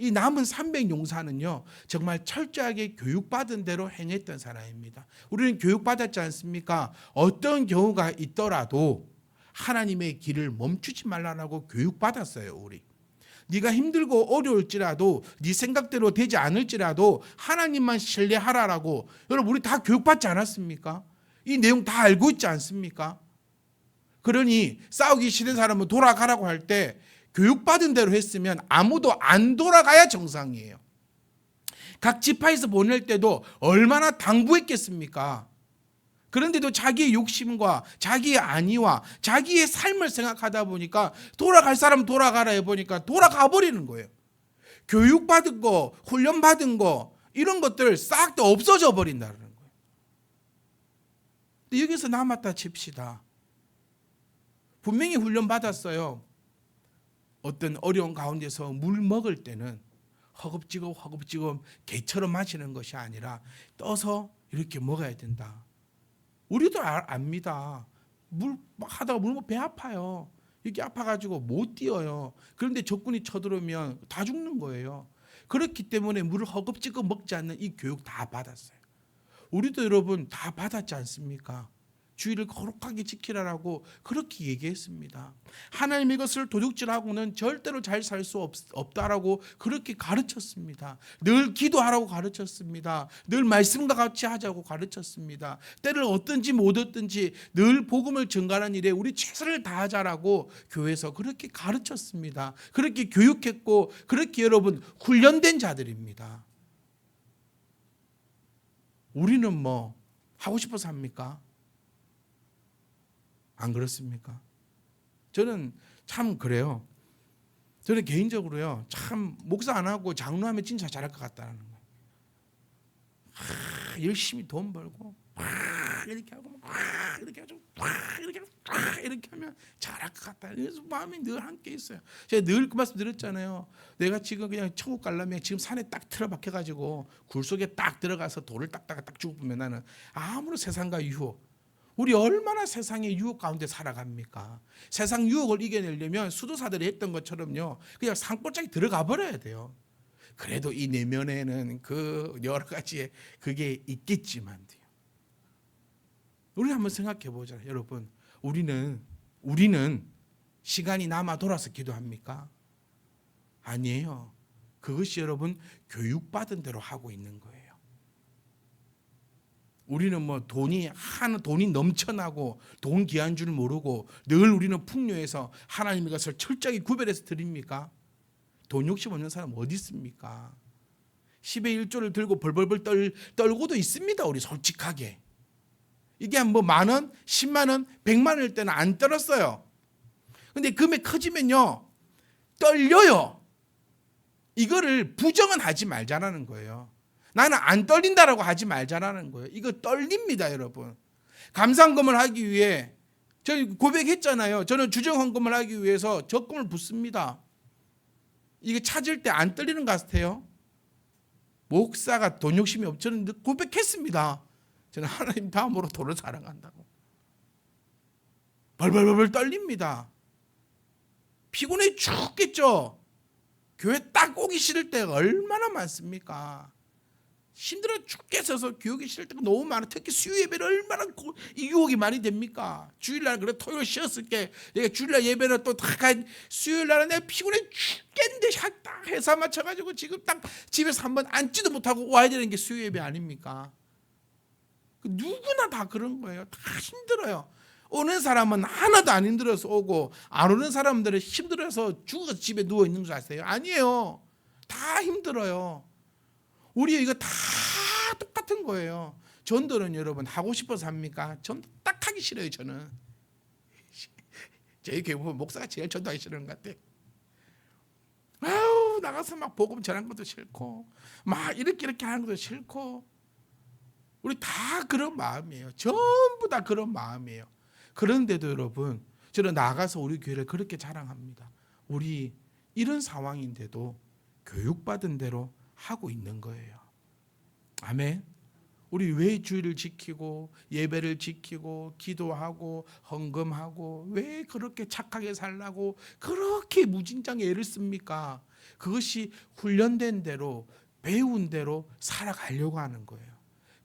이 남은 300용사는요 정말 철저하게 교육받은 대로 행했던 사람입니다. 우리는 교육받았지 않습니까? 어떤 경우가 있더라도 하나님의 길을 멈추지 말라고 교육받았어요. 우리 네가 힘들고 어려울지라도 네 생각대로 되지 않을지라도 하나님만 신뢰하라라고 여러분 우리 다 교육받지 않았습니까? 이 내용 다 알고 있지 않습니까? 그러니 싸우기 싫은 사람은 돌아가라고 할 때 교육받은 대로 했으면 아무도 안 돌아가야 정상이에요. 각 지파에서 보낼 때도 얼마나 당부했겠습니까? 그런데도 자기의 욕심과 자기의 안위와 자기의 삶을 생각하다 보니까 돌아갈 사람 돌아가라 해보니까 돌아가 버리는 거예요. 교육받은 거, 훈련받은 거 이런 것들 싹 다 없어져 버린다는 거예요. 근데 여기서 남았다 칩시다. 분명히 훈련받았어요. 어떤 어려운 가운데서 물 먹을 때는 허겁지겁 개처럼 마시는 것이 아니라 떠서 이렇게 먹어야 된다. 우리도 압니다. 물 하다가 물 배 아파요. 이렇게 아파가지고 못 뛰어요. 그런데 적군이 쳐들어오면 다 죽는 거예요. 그렇기 때문에 물을 허겁지겁 먹지 않는 이 교육 다 받았어요. 우리도 여러분 다 받았지 않습니까? 주의를 거룩하게 지키라라고 그렇게 얘기했습니다. 하나님의 것을 도둑질하고는 절대로 잘 살 수 없다라고 그렇게 가르쳤습니다. 늘 기도하라고 가르쳤습니다. 늘 말씀과 같이 하자고 가르쳤습니다. 때를 얻든지 못 얻든지 늘 복음을 전가하는 일에 우리 최선을 다하자라고 교회에서 그렇게 가르쳤습니다. 그렇게 교육했고 그렇게 여러분 훈련된 자들입니다. 우리는 뭐 하고 싶어서 합니까? 안 그렇습니까? 저는 참 그래요. 저는 개인적으로요. 참 목사 안 하고 장로하면 진짜 잘할 것 같다는 거예요. 열심히 돈 벌고 이렇게 하고 이렇게 하고 이렇게 하면 잘할 것 같다. 그래서 마음이 늘 함께 있어요. 제가 늘 그 말씀 드렸잖아요. 내가 지금 그냥 천국 가려면 지금 산에 딱 틀어박혀가지고 굴 속에 딱 들어가서 돌을 딱 죽으면 나는 아무런 세상과 유혹 우리 얼마나 세상의 유혹 가운데 살아갑니까? 세상 유혹을 이겨내려면 수도사들이 했던 것처럼요. 그냥 산골짜기 들어가 버려야 돼요. 그래도 이 내면에는 그 여러 가지의 그게 있겠지만요. 우리 한번 생각해 보자. 여러분, 우리는 시간이 남아 돌아서 기도합니까? 아니에요. 그것이 여러분 교육받은 대로 하고 있는 거예요. 우리는 뭐 돈이 넘쳐나고 돈 귀한 줄 모르고 늘 우리는 풍요해서 하나님의 것을 철저하게 구별해서 드립니까? 돈 욕심 없는 사람 어디 있습니까? 10의 1조를 들고 벌벌벌 떨고도 있습니다. 우리 솔직하게. 이게 뭐 10,000원, 100,000원, 100만원일 때는 안 떨었어요. 근데 금액 커지면요 떨려요. 이거를 부정은 하지 말자라는 거예요. 나는 안 떨린다라고 하지 말자라는 거예요. 이거 떨립니다, 여러분. 감상금을 하기 위해 저희 고백했잖아요. 저는 주정헌금을 하기 위해서 적금을 붓습니다. 이게 찾을 때 안 떨리는 것 같아요. 목사가 돈 욕심이 없는 저는 고백했습니다. 저는 하나님 다음으로 돈을 사랑한다고. 벌벌벌 떨립니다. 피곤해 죽겠죠. 교회 딱 오기 싫을 때가 얼마나 많습니까? 힘들어 죽겠어서 교육이 싫을 때가 너무 많아. 특히 수요 예배는 얼마나 이 유혹이 많이 됩니까? 주일날 그래 토요일 쉬었을 때 내가 주일날 예배는 또 다 수요일날은 내가 피곤해 죽겠는데 딱 회사 맞춰가지고 지금 딱 집에서 한번 앉지도 못하고 와야 되는 게 수요 예배 아닙니까? 누구나 다 그런 거예요. 다 힘들어요. 오는 사람은 하나도 안 힘들어서 오고 안 오는 사람들은 힘들어서 죽어서 집에 누워 있는 줄 아세요? 아니에요. 다 힘들어요. 우리 이거 다 똑같은 거예요. 전도는 여러분 하고 싶어서 합니까? 전도 딱 하기 싫어요. 저는 저희 교회 보면 목사가 제일 전도하기 싫은 것 같아요. 아우 나가서 막 복음 전하는 것도 싫고 막 이렇게 하는 것도 싫고 우리 다 그런 마음이에요. 전부 다 그런 마음이에요. 그런데도 여러분 저는 나가서 우리 교회를 그렇게 자랑합니다. 우리 이런 상황인데도 교육받은 대로 하고 있는 거예요. 아멘. 우리 왜 주일을 지키고 예배를 지키고 기도하고 헌금하고 왜 그렇게 착하게 살라고 그렇게 무진장 애를 씁니까? 그것이 훈련된 대로 배운 대로 살아가려고 하는 거예요.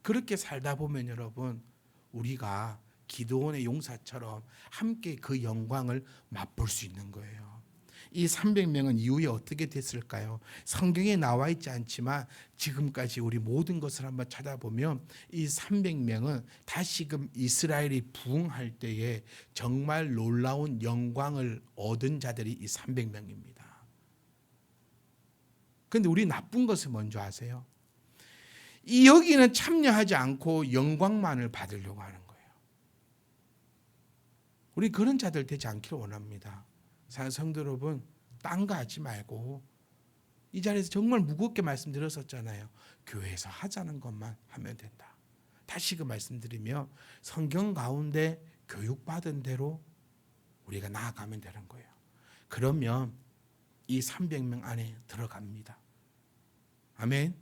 그렇게 살다 보면 여러분 우리가 기도원의 용사처럼 함께 그 영광을 맛볼 수 있는 거예요. 이 300명은 이후에 어떻게 됐을까요? 성경에 나와 있지 않지만 지금까지 우리 모든 것을 한번 찾아보면 이 300명은 다시금 이스라엘이 부흥할 때에 정말 놀라운 영광을 얻은 자들이 이 300명입니다. 그런데 우리 나쁜 것을 먼저 아세요? 이 여기는 참여하지 않고 영광만을 받으려고 하는 거예요. 우리 그런 자들 되지 않기를 원합니다. 사랑하는 성도 여러분, 딴 거 하지 말고 이 자리에서 정말 무겁게 말씀드렸었잖아요. 교회에서 하자는 것만 하면 된다. 다시 그 말씀드리며 성경 가운데 교육받은 대로 우리가 나아가면 되는 거예요. 그러면 이 300명 안에 들어갑니다. 아멘.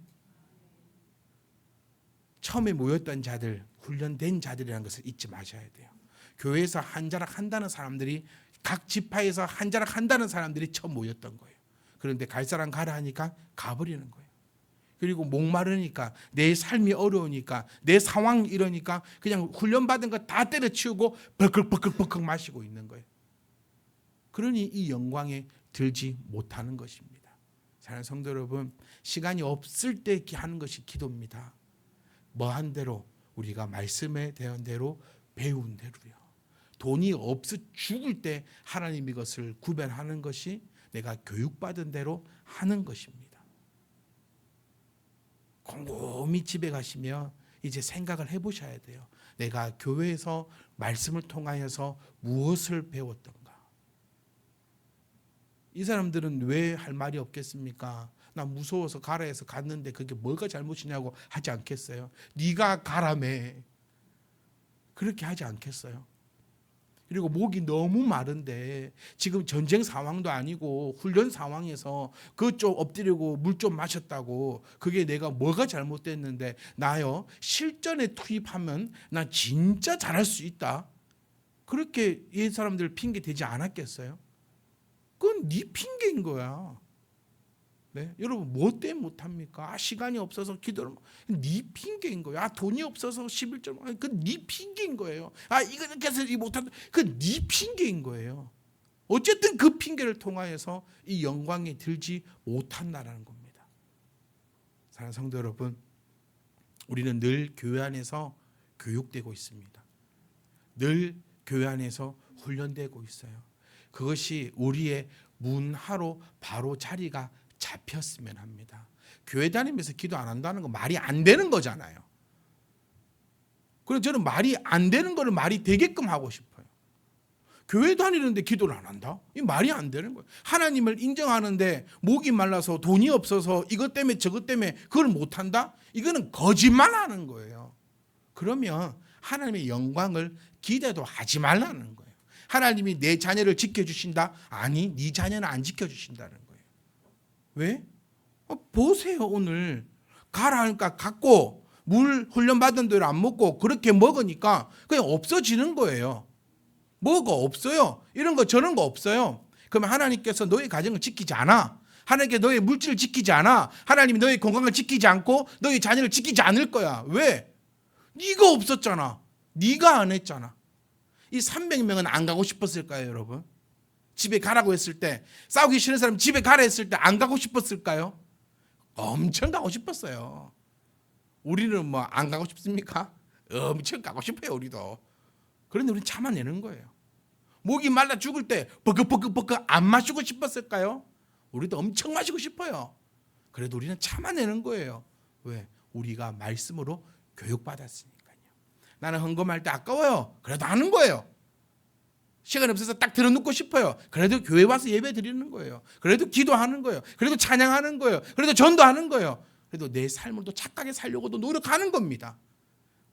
처음에 모였던 자들, 훈련된 자들이라는 것을 잊지 마셔야 돼요. 교회에서 한자락 한다는 사람들이 각 지파에서 한자락 한다는 사람들이 처음 모였던 거예요. 그런데 갈 사람 가라 하니까 가버리는 거예요. 그리고 목마르니까 내 삶이 어려우니까 내 상황이 이러니까 그냥 훈련받은 거 다 때려치우고 벌컥벌컥 마시고 있는 거예요. 그러니 이 영광에 들지 못하는 것입니다. 사랑하는 성도 여러분, 시간이 없을 때 하는 것이 기도입니다. 뭐한 대로 우리가 말씀에 대한 대로 배운 대로요. 돈이 없어 죽을 때 하나님 이것을 구별하는 것이 내가 교육받은 대로 하는 것입니다. 곰곰이 집에 가시면 이제 생각을 해보셔야 돼요. 내가 교회에서 말씀을 통하여서 무엇을 배웠던가? 이 사람들은 왜 할 말이 없겠습니까? 나 무서워서 가라 해서 갔는데 그게 뭐가 잘못이냐고 하지 않겠어요? 네가 가라며 그렇게 하지 않겠어요? 그리고 목이 너무 마른데 지금 전쟁 상황도 아니고 훈련 상황에서 그쪽 엎드리고 물 좀 마셨다고 그게 내가 뭐가 잘못됐는데 나요 실전에 투입하면 나 진짜 잘할 수 있다. 그렇게 이 사람들 핑계 대지 않았겠어요? 그건 네 핑계인 거야. 네? 여러분 뭐 때문에 못합니까? 시간이 없어서 기도를 네 핑계인 거예요. 돈이 없어서 11절 그 네 핑계인 거예요. 이거 이렇게 해서 못한다. 그 네 핑계인 거예요. 어쨌든 그 핑계를 통하여서 이 영광에 들지 못한다라는 겁니다. 사랑하는 성도 여러분, 우리는 늘 교회 안에서 교육되고 있습니다. 늘 교회 안에서 훈련되고 있어요. 그것이 우리의 문화로 바로 자리가 잡혔으면 합니다. 교회 다니면서 기도 안 한다는 건 말이 안 되는 거잖아요. 그래서 저는 말이 안 되는 거를 말이 되게끔 하고 싶어요. 교회 다니는데 기도를 안 한다? 이 말이 안 되는 거예요. 하나님을 인정하는데 목이 말라서 돈이 없어서 이것 때문에 저것 때문에 그걸 못 한다? 이거는 거짓말하는 거예요. 그러면 하나님의 영광을 기대도 하지 말라는 거예요. 하나님이 내 자녀를 지켜주신다? 아니, 네 자녀는 안 지켜주신다는 거예요. 왜? 보세요. 오늘 가라 하니까 갔고 물 훈련 받은 대로 안 먹고 그렇게 먹으니까 그냥 없어지는 거예요. 뭐가 없어요. 이런 거 저런 거 없어요. 그러면 하나님께서 너의 가정을 지키지 않아. 하나님께 너의 물질을 지키지 않아. 하나님이 너의 건강을 지키지 않고 너의 자녀를 지키지 않을 거야. 왜? 네가 없었잖아. 네가 안 했잖아. 이 300명은 안 가고 싶었을까요, 여러분? 집에 가라고 했을 때, 싸우기 싫은 사람 집에 가라 했을 때 안 가고 싶었을까요? 엄청 가고 싶었어요. 우리는 뭐 안 가고 싶습니까? 엄청 가고 싶어요, 우리도. 그런데 우리는 참아내는 거예요. 목이 말라 죽을 때 버긋버긋버긋 안 마시고 싶었을까요? 우리도 엄청 마시고 싶어요. 그래도 우리는 참아내는 거예요. 왜? 우리가 말씀으로 교육받았으니까요. 나는 헌금할 때 아까워요. 그래도 하는 거예요. 시간 없어서 딱 들어눕고 싶어요. 그래도 교회 와서 예배 드리는 거예요. 그래도 기도하는 거예요. 그래도 찬양하는 거예요. 그래도 전도하는 거예요. 그래도 내 삶을 또 착하게 살려고도 노력하는 겁니다.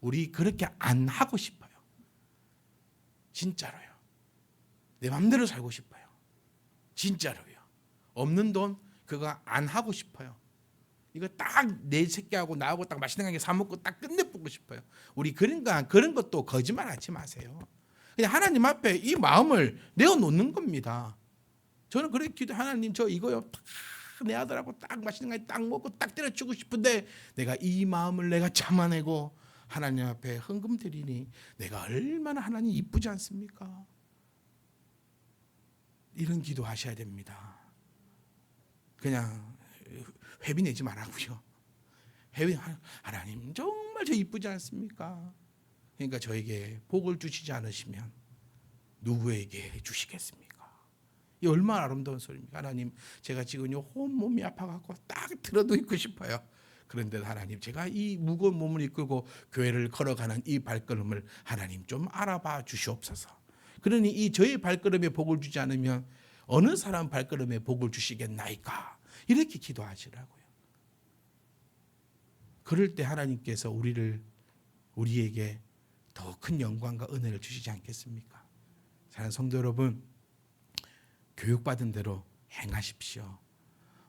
우리 그렇게 안 하고 싶어요. 진짜로요. 내 맘대로 살고 싶어요. 진짜로요. 없는 돈 그거 안 하고 싶어요. 이거 딱 내 새끼하고 나하고 딱 맛있는 거 사 먹고 딱 끝내보고 싶어요. 우리 그런 것도 거짓말하지 마세요. 그냥 하나님 앞에 이 마음을 내어놓는 겁니다. 저는 그렇게 기도 하나님 저 이거요 딱 내 아들하고 딱 맛있는 거 딱 먹고 딱 때려주고 싶은데 내가 이 마음을 내가 참아내고 하나님 앞에 헌금 드리니 내가 얼마나 하나님 이쁘지 않습니까? 이런 기도 하셔야 됩니다. 그냥 회비 내지 말라고요. 회비 하나님 정말 저 이쁘지 않습니까? 그러니까 저에게 복을 주시지 않으시면 누구에게 주시겠습니까? 이 얼마나 아름다운 소리입니까? 하나님 제가 지금 온몸이 아파갖고 딱 들어도 있고 싶어요. 그런데 하나님 제가 이 무거운 몸을 이끌고 교회를 걸어가는 이 발걸음을 하나님 좀 알아봐 주시옵소서. 그러니 이 저의 발걸음에 복을 주지 않으면 어느 사람 발걸음에 복을 주시겠나이까? 이렇게 기도하시라고요. 그럴 때 하나님께서 우리에게 더 큰 영광과 은혜를 주시지 않겠습니까? 사랑하는 성도 여러분, 교육받은 대로 행하십시오.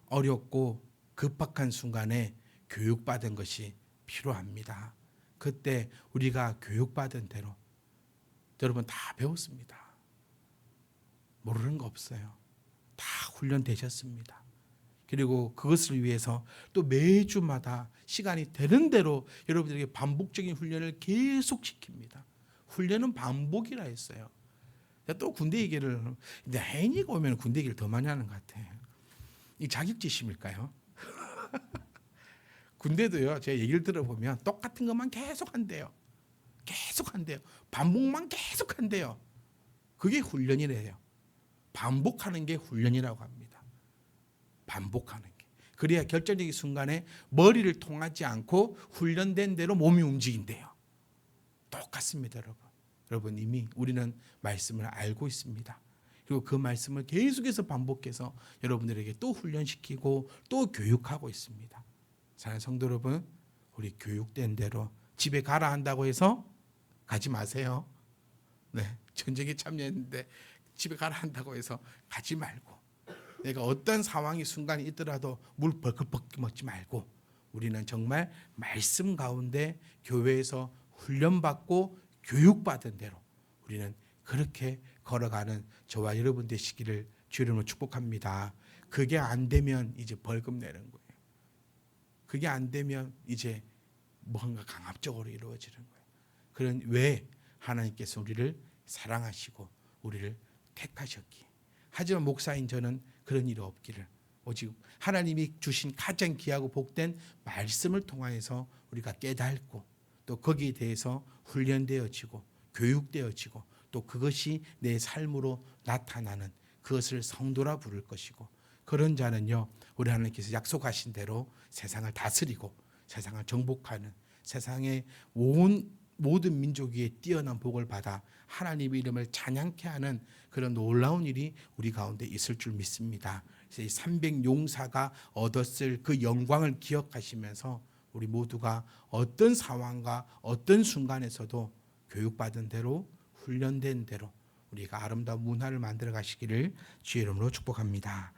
어렵고 급박한 순간에 교육받은 것이 필요합니다. 그때 우리가 교육받은 대로 여러분 다 배웠습니다. 모르는 거 없어요. 다 훈련되셨습니다. 그리고 그것을 위해서 또 매주마다 시간이 되는 대로 여러분들에게 반복적인 훈련을 계속 시킵니다. 훈련은 반복이라 했어요. 또 군대 얘기를, 근데 혜인이가 오면 군대 얘기를 더 많이 하는 것 같아. 이 자격지심일까요? 군대도요, 제가 얘기를 들어보면 똑같은 것만 계속 한대요. 계속 한대요. 반복만 계속 한대요. 그게 훈련이래요. 반복하는 게 훈련이라고 합니다. 반복하는 게. 그래야 결정적인 순간에 머리를 통하지 않고 훈련된 대로 몸이 움직인대요. 똑같습니다, 여러분. 여러분 이미 우리는 말씀을 알고 있습니다. 그리고 그 말씀을 계속해서 반복해서 여러분들에게 또 훈련시키고 또 교육하고 있습니다. 사랑하는 성도 여러분, 우리 교육된 대로 집에 가라 한다고 해서 가지 마세요. 네, 전쟁에 참여했는데 집에 가라 한다고 해서 가지 말고, 내가 어떤 상황이 순간이 있더라도 물 벌컥벌컥 먹지 말고, 우리는 정말 말씀 가운데 교회에서 훈련받고 교육받은 대로 우리는 그렇게 걸어가는 저와 여러분 되시기를 주의 이름으로 축복합니다. 그게 안 되면 이제 벌금 내는 거예요. 그게 안 되면 이제 뭔가 강압적으로 이루어지는 거예요. 그런 왜 하나님께서 우리를 사랑하시고 우리를 택하셨기에. 하지만 목사인 저는 그런 일이 없기를, 오직 하나님이 주신 가장 귀하고 복된 말씀을 통하여서 우리가 깨닫고 또 거기에 대해서 훈련되어지고 교육되어지고 또 그것이 내 삶으로 나타나는 그것을 성도라 부를 것이고, 그런 자는요 우리 하나님께서 약속하신 대로 세상을 다스리고 세상을 정복하는, 세상의 모든 민족 위에 뛰어난 복을 받아 하나님의 이름을 찬양케 하는 그런 놀라운 일이 우리 가운데 있을 줄 믿습니다. 그래서 이 300용사가 얻었을 그 영광을 기억하시면서 우리 모두가 어떤 상황과 어떤 순간에서도 교육받은 대로 훈련된 대로 우리가 아름다운 문화를 만들어 가시기를 주의 이름으로 축복합니다.